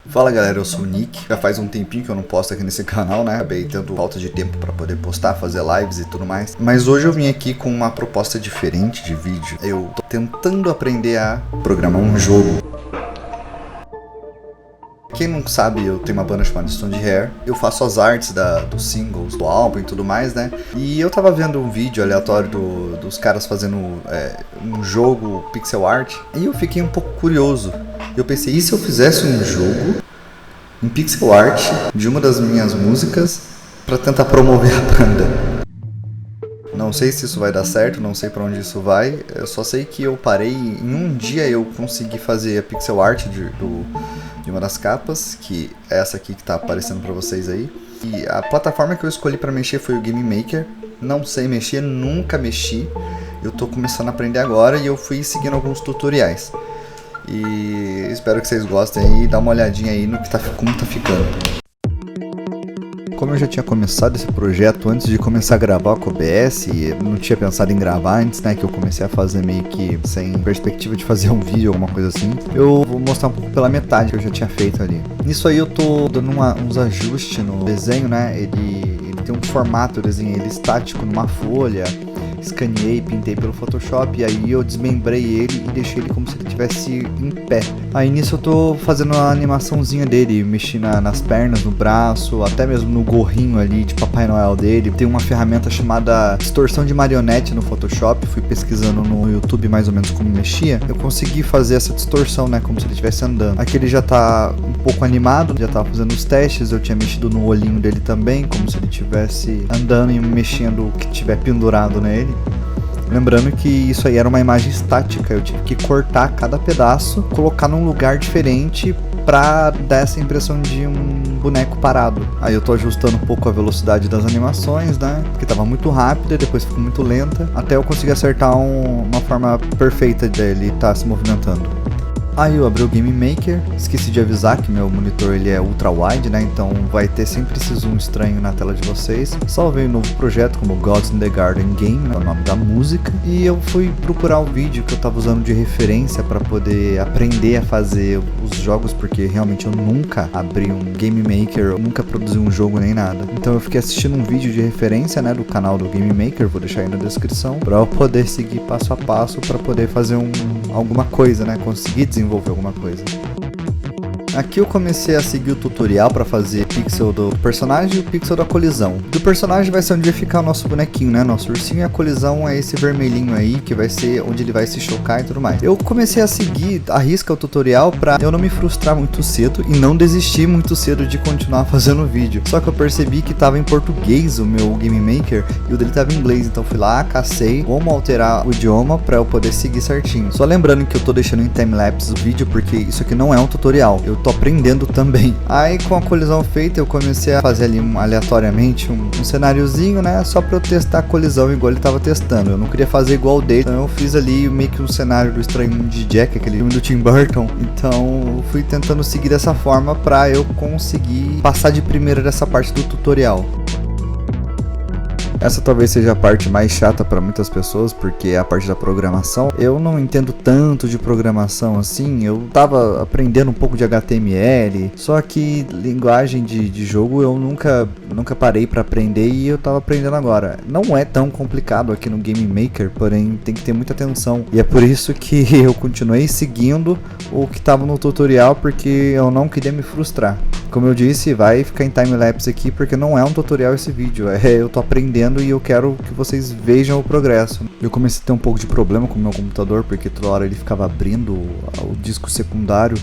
Fala galera, eu sou o Nick. Já faz um tempinho que eu não posto aqui nesse canal, né? Acabei tendo falta de tempo pra poder postar, fazer lives e tudo mais. Mas hoje eu vim aqui com uma proposta diferente de vídeo. Eu tô tentando aprender a programar um jogo. Quem não sabe, eu tenho uma banda chamada Stone Hair. Eu faço as artes dos singles, do álbum e tudo mais, né? E eu tava vendo um vídeo aleatório dos caras fazendo um jogo pixel art. E eu fiquei um pouco curioso. Eu pensei, e se eu fizesse um jogo em pixel art de uma das minhas músicas pra tentar promover a banda? Não sei se isso vai dar certo, não sei pra onde isso vai. Eu só sei que eu parei, em um dia eu consegui fazer a pixel art de uma das capas, que é essa aqui que tá aparecendo pra vocês aí. E a plataforma que eu escolhi pra mexer foi o Game Maker. Não sei mexer, nunca mexi. Eu tô começando a aprender agora e eu fui seguindo alguns tutoriais. E espero que vocês gostem aí, dá uma olhadinha aí no que como tá ficando. Como eu já tinha começado esse projeto antes de começar a gravar com o OBS, e não tinha pensado em gravar antes, né, que eu comecei a fazer meio que sem perspectiva de fazer um vídeo, alguma coisa assim, eu vou mostrar um pouco pela metade que eu já tinha feito ali. Nisso aí eu tô dando uns ajustes no desenho, né, ele tem um formato, eu desenhei ele estático numa folha, escaneei, pintei pelo Photoshop, e aí eu desmembrei ele e deixei ele como se ele estivesse em pé. Aí nisso eu tô fazendo uma animaçãozinha dele, mexi nas pernas, no braço, até mesmo no gorrinho ali de Papai Noel dele. Tem uma ferramenta chamada distorção de marionete no Photoshop, fui pesquisando no YouTube mais ou menos como mexia. Eu consegui fazer essa distorção, né, como se ele estivesse andando. Aqui ele já tá um pouco animado, já tava fazendo os testes, eu tinha mexido no olhinho dele também, como se ele estivesse andando e mexendo o que tiver pendurado nele. Lembrando que isso aí era uma imagem estática, eu tive que cortar cada pedaço, colocar num lugar diferente pra dar essa impressão de um boneco parado. Aí eu tô ajustando um pouco a velocidade das animações, né, que tava muito rápida e depois ficou muito lenta, até eu conseguir acertar uma forma perfeita dele estar se movimentando. Aí eu abri o Game Maker, esqueci de avisar que meu monitor ele é ultra wide, né, então vai ter sempre esse zoom estranho na tela de vocês. Salvei um novo projeto como Gods in the Garden Game, né, é o nome da música, e eu fui procurar o vídeo que eu tava usando de referência para poder aprender a fazer os jogos, porque realmente eu nunca abri um Game Maker, eu nunca produzi um jogo nem nada. Então eu fiquei assistindo um vídeo de referência, né, do canal do Game Maker, vou deixar aí na descrição, para eu poder seguir passo a passo para poder fazer alguma coisa, né, conseguir desenvolver alguma coisa. Aqui eu comecei a seguir o tutorial para fazer pixel do personagem e o pixel da colisão. Do personagem vai ser onde vai ficar o nosso bonequinho, né, nosso ursinho, e a colisão é esse vermelhinho aí, que vai ser onde ele vai se chocar e tudo mais. Eu comecei a seguir à risca o tutorial pra eu não me frustrar muito cedo e não desistir muito cedo de continuar fazendo o vídeo. Só que eu percebi que tava em português o meu Game Maker e o dele tava em inglês, então fui lá, cacei como alterar o idioma pra eu poder seguir certinho. Só lembrando que eu tô deixando em timelapse o vídeo porque isso aqui não é um tutorial, eu tô aprendendo também. Aí com a colisão feita eu comecei a fazer ali aleatoriamente um cenáriozinho, né, só pra eu testar a colisão igual ele tava testando. Eu não queria fazer igual o dele, então eu fiz ali meio que um cenário do Estranho Mundo de Jack, aquele filme do Tim Burton. Então eu fui tentando seguir dessa forma pra eu conseguir passar de primeira dessa parte do tutorial. Essa talvez seja a parte mais chata para muitas pessoas, porque é a parte da programação. Eu não entendo tanto de programação assim, eu tava aprendendo um pouco de HTML, só que linguagem de jogo eu nunca parei para aprender e eu tava aprendendo agora. Não é tão complicado aqui no Game Maker, porém tem que ter muita atenção. E é por isso que eu continuei seguindo o que tava no tutorial, porque eu não queria me frustrar. Como eu disse, vai ficar em timelapse aqui porque não é um tutorial esse vídeo, eu tô aprendendo e eu quero que vocês vejam o progresso. Eu comecei a ter um pouco de problema com o meu computador porque toda hora ele ficava abrindo o disco secundário,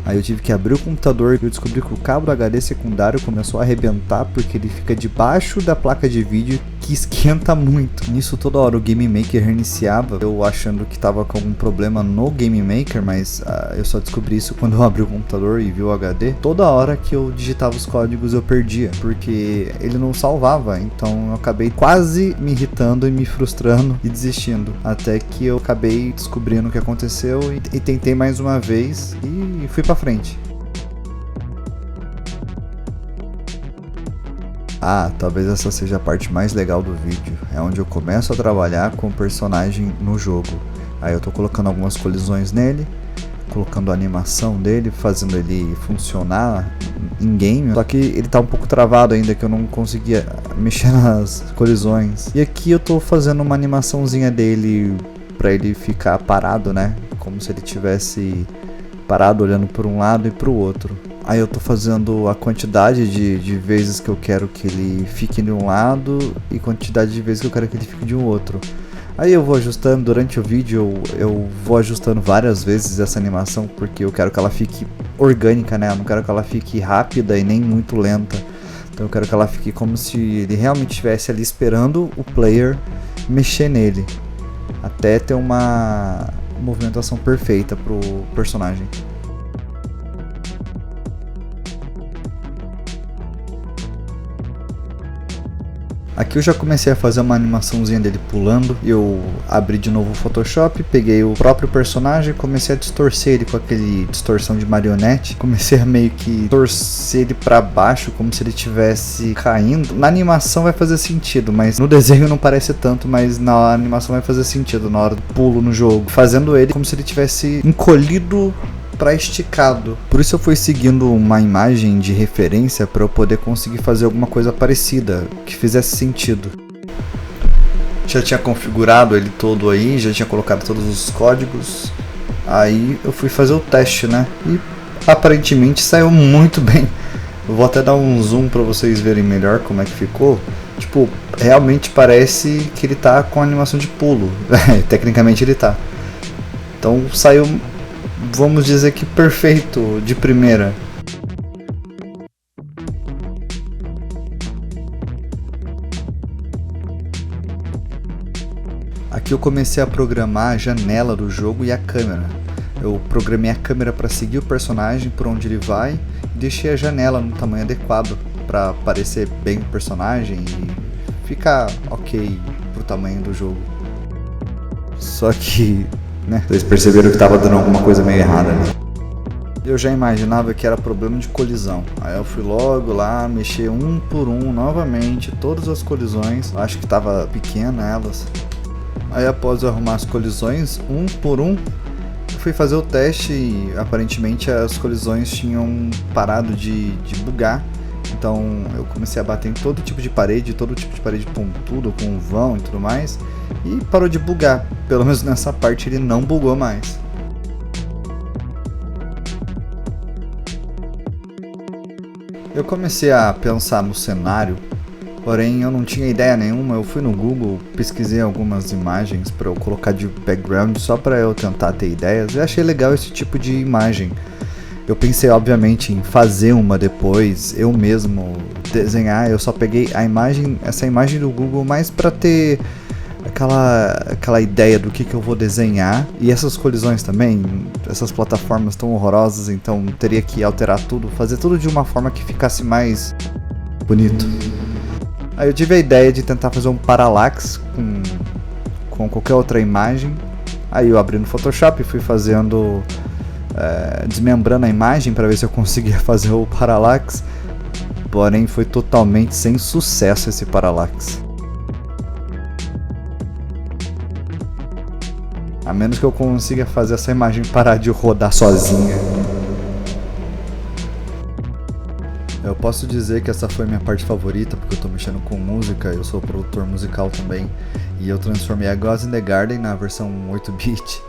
aí eu tive que abrir o computador e eu descobri que o cabo do HD secundário começou a arrebentar porque ele fica debaixo da placa de vídeo que esquenta muito. Nisso toda hora o Game Maker reiniciava, eu achando que tava com algum problema no Game Maker, mas eu só descobri isso quando eu abri o computador e vi o HD. Toda hora que eu digitava os códigos eu perdia, porque ele não salvava, então eu acabei quase me irritando e me frustrando e desistindo, até que eu acabei descobrindo o que aconteceu e tentei mais uma vez e fui pra frente. Talvez essa seja a parte mais legal do vídeo, é onde eu começo a trabalhar com o personagem no jogo. Aí eu tô colocando algumas colisões nele, colocando a animação dele, fazendo ele funcionar em game, só que ele tá um pouco travado ainda, que eu não conseguia mexer nas colisões. E aqui eu tô fazendo uma animaçãozinha dele pra ele ficar parado, né? Como se ele tivesse parado olhando para um lado e para o outro. Aí eu tô fazendo a quantidade de vezes que eu quero que ele fique de um lado e quantidade de vezes que eu quero que ele fique de um outro. Aí eu vou ajustando durante o vídeo, eu vou ajustando várias vezes essa animação, porque eu quero que ela fique orgânica, né? Eu não quero que ela fique rápida e nem muito lenta. Então eu quero que ela fique como se ele realmente estivesse ali esperando o player mexer nele, até ter uma movimentação perfeita pro personagem. Aqui eu já comecei a fazer uma animaçãozinha dele pulando. Eu abri de novo o Photoshop, peguei o próprio personagem e comecei a distorcer ele com aquele distorção de marionete. Comecei a meio que torcer ele pra baixo, como se ele estivesse caindo. Na animação vai fazer sentido, mas no desenho não parece tanto, mas na animação vai fazer sentido na hora do pulo no jogo. Fazendo ele como se ele tivesse encolhido para esticado. Por isso eu fui seguindo uma imagem de referência para eu poder conseguir fazer alguma coisa parecida, que fizesse sentido. Já tinha configurado ele todo aí, já tinha colocado todos os códigos. Aí eu fui fazer o teste, né? E aparentemente saiu muito bem. Eu vou até dar um zoom para vocês verem melhor como é que ficou. Tipo, realmente parece que ele tá com animação de pulo. Tecnicamente ele tá. Então saiu, vamos dizer que perfeito de primeira. Aqui eu comecei a programar a janela do jogo e a câmera. Eu programei a câmera para seguir o personagem por onde ele vai e deixei a janela no tamanho adequado para parecer bem o personagem e ficar ok pro tamanho do jogo. Só que, né, vocês perceberam que estava dando alguma coisa meio errada ali. Eu já imaginava que era problema de colisão. Aí eu fui logo lá, mexer um por um novamente, todas as colisões. Acho que estava pequena elas. Aí após eu arrumar as colisões, um por um, eu fui fazer o teste e aparentemente as colisões tinham parado de bugar. Então eu comecei a bater em todo tipo de parede pontudo, com vão e tudo mais, e parou de bugar. Pelo menos nessa parte ele não bugou mais. Eu comecei a pensar no cenário, porém eu não tinha ideia nenhuma. Eu fui no Google, pesquisei algumas imagens para eu colocar de background só para eu tentar ter ideias. Eu achei legal esse tipo de imagem. Eu pensei obviamente em fazer uma depois, eu mesmo desenhar. Eu só peguei essa imagem do Google mais para ter aquela ideia do que eu vou desenhar. E essas colisões também, essas plataformas tão horrorosas, então teria que alterar tudo, fazer tudo de uma forma que ficasse mais bonito. Aí eu tive a ideia de tentar fazer um parallax com qualquer outra imagem. Aí eu abri no Photoshop e fui fazendo, desmembrando a imagem para ver se eu conseguia fazer o parallax. Porém foi totalmente sem sucesso esse parallax. A menos que eu consiga fazer essa imagem parar de rodar sozinha. Eu posso dizer que essa foi minha parte favorita, porque eu tô mexendo com música, eu sou produtor musical também, e eu transformei a Gods in the Garden na versão 8-bit.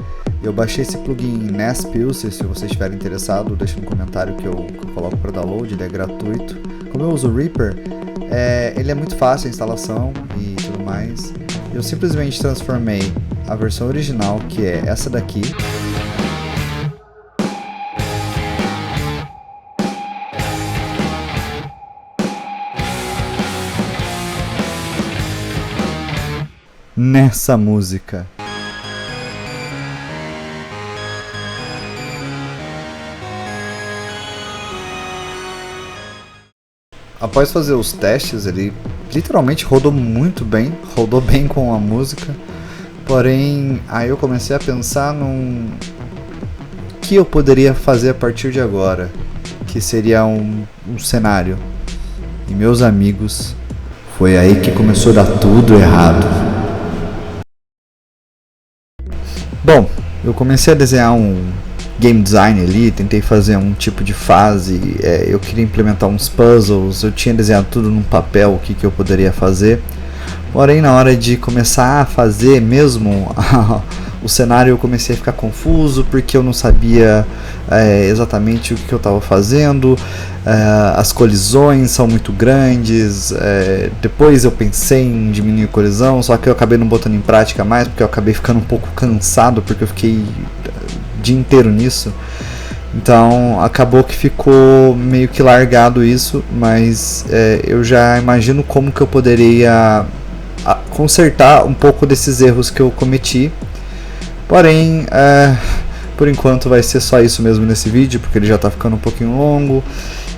Eu baixei esse plugin NASPilse, se vocês estiverem interessados, deixa no comentário que eu coloco para download, ele é gratuito. Como eu uso o Reaper, ele é muito fácil a instalação e tudo mais. Eu simplesmente transformei a versão original, que é essa daqui, nessa música. Após fazer os testes, ele literalmente rodou muito bem, rodou bem com a música. Porém, aí eu comecei a pensar num que eu poderia fazer a partir de agora, que seria um cenário. E meus amigos, foi aí que começou a dar tudo errado. Bom, eu comecei a desenhar um game design ali, tentei fazer um tipo de fase, eu queria implementar uns puzzles, eu tinha desenhado tudo num papel, o que eu poderia fazer. Porém, na hora de começar a fazer mesmo o cenário, eu comecei a ficar confuso, porque eu não sabia exatamente o que eu estava fazendo, as colisões são muito grandes, depois eu pensei em diminuir a colisão, só que eu acabei não botando em prática mais, porque eu acabei ficando um pouco cansado, porque eu fiquei o dia inteiro nisso. Então acabou que ficou meio que largado isso, mas eu já imagino como que eu poderia consertar um pouco desses erros que eu cometi. Porém, por enquanto vai ser só isso mesmo nesse vídeo, porque ele já está ficando um pouquinho longo.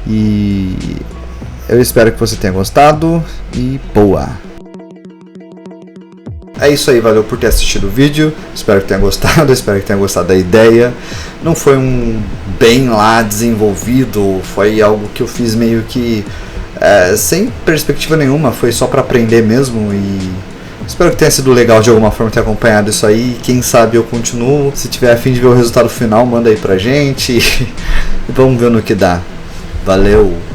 E eu espero que você tenha gostado e boa! É isso aí, valeu por ter assistido o vídeo, espero que tenha gostado, espero que tenha gostado da ideia. Não foi um bem lá desenvolvido, foi algo que eu fiz meio que sem perspectiva nenhuma, foi só para aprender mesmo. E espero que tenha sido legal de alguma forma ter acompanhado isso aí. Quem sabe eu continuo, se tiver a fim de ver o resultado final, manda aí pra gente e vamos ver no que dá. Valeu!